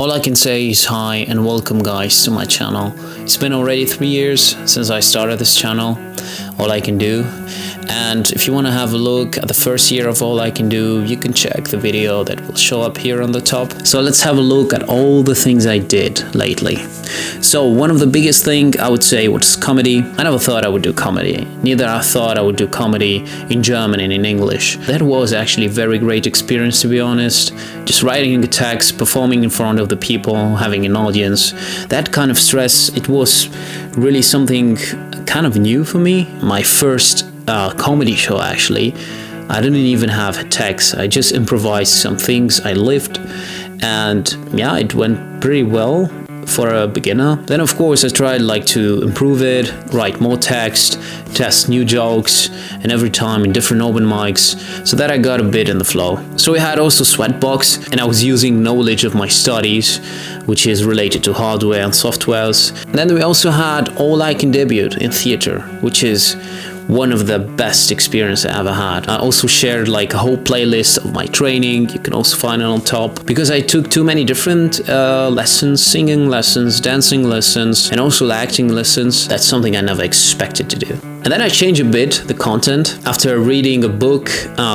All I can say is hi and welcome guys to my channel. It's been already 3 years since I started this channel, All I Can Do. And if you want to have a look at the first year of All I Can Do, you can check the video that will show up here on the top. So let's have a look at all the things I did lately. So one of the biggest thing I would say was comedy. I never thought I would do comedy. Neither I thought I would do comedy in German and in English. That was actually a very great experience, to be honest. Just writing a text, performing in front of the people, having an audience. That kind of stress, it was really something kind of new for me. My first comedy show, actually. I didn't even have a text. I just improvised some things I lived, and yeah, it went pretty well for a beginner. Then of course I tried to improve it, write more text, test new jokes, and every time in different open mics, so that I got a bit in the flow. So we had also Sweatbox, and I was using knowledge of my studies, which is related to hardware and softwares. And then we also had All I Can Debut in theater, which is one of the best experiences I ever had. I also shared a whole playlist of my training. You can also find it on top, because I took too many different lessons, singing lessons, dancing lessons, and also acting lessons. That's something I never expected to do. And then I changed a bit the content after reading a book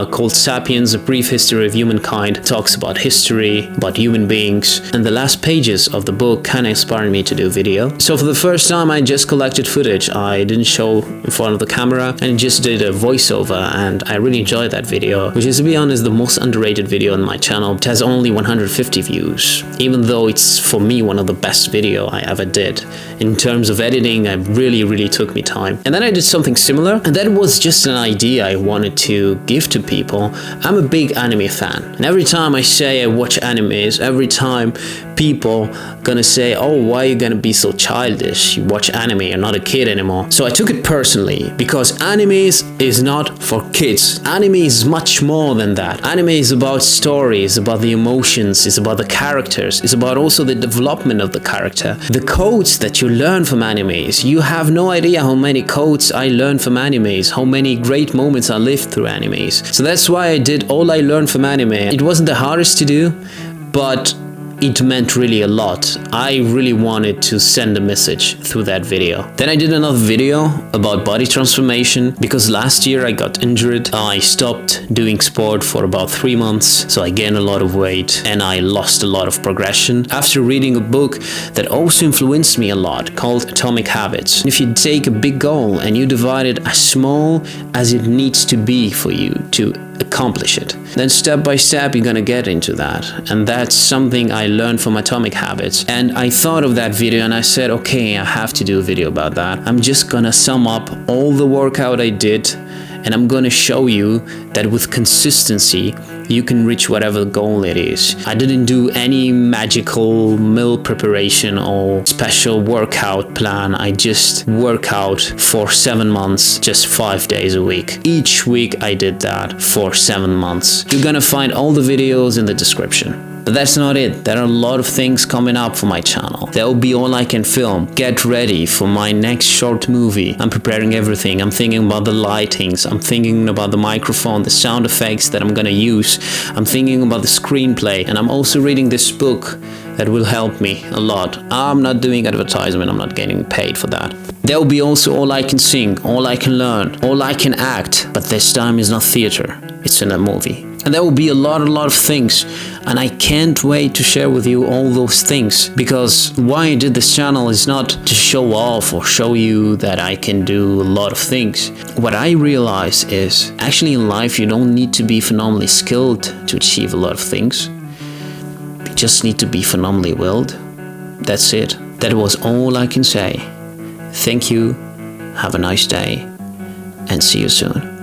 called Sapiens, A Brief History of Humankind. It talks about history, about human beings, and the last pages of the book kind of inspired me to do video. So for the first time I just collected footage. I didn't show in front of the camera and just did a voiceover, and I really enjoyed that video, which is, to be honest, the most underrated video on my channel. It has only 150 views, even though it's for me one of the best video I ever did. In terms of editing, it really took me time. And then I did something similar, and that was just an idea I wanted to give to people. I'm a big anime fan, and every time I say I watch animes, every time people gonna say, oh, why are you gonna be so childish? You watch anime, you're not a kid anymore. So I took it personally, because animes is not for kids. Anime is much more than that. Anime is about stories, about the emotions, it's about the characters, it's about also the development of the character. The quotes that you learn from animes, you have no idea how many quotes I learned from animes, how many great moments I lived through animes. So that's why I did All I Learned from Anime. It wasn't the hardest to do, but it meant really a lot. I really wanted to send a message through that video. Then I did another video about body transformation, because last year I got injured. I stopped doing sport for about 3 months, so I gained a lot of weight and I lost a lot of progression. After reading a book that also influenced me a lot called Atomic Habits. If you take a big goal and you divide it as small as it needs to be for you to accomplish it, then step by step you're gonna get into that. And that's something I learned from Atomic Habits. And I thought of that video and I said, okay, I have to do a video about that. I'm just gonna sum up all the workout I did, and I'm gonna show you that with consistency you can reach whatever goal it is. I didn't do any magical meal preparation or special workout plan. I just work out for 7 months, just 5 days a week. Each week I did that for 7 months. You're gonna find all the videos in the description. But that's not it. There are a lot of things coming up for my channel. That will be All I Can Film. Get ready for my next short movie. I'm preparing everything. I'm thinking about the lightings. I'm thinking about the microphone, the sound effects that I'm gonna use. I'm thinking about the screenplay. And I'm also reading this book that will help me a lot. I'm not doing advertisement. I'm not getting paid for that. There will be also All I Can Sing, All I Can Learn, All I Can Act. But this time is not theater. It's in a movie. And there will be a lot of things, and I can't wait to share with you all those things, because why I did this channel is not to show off or show you that I can do a lot of things. What I realize is, actually in life you don't need to be phenomenally skilled to achieve a lot of things. You just need to be phenomenally willed. That's it. That was all I can say. Thank you, have a nice day, and see you soon.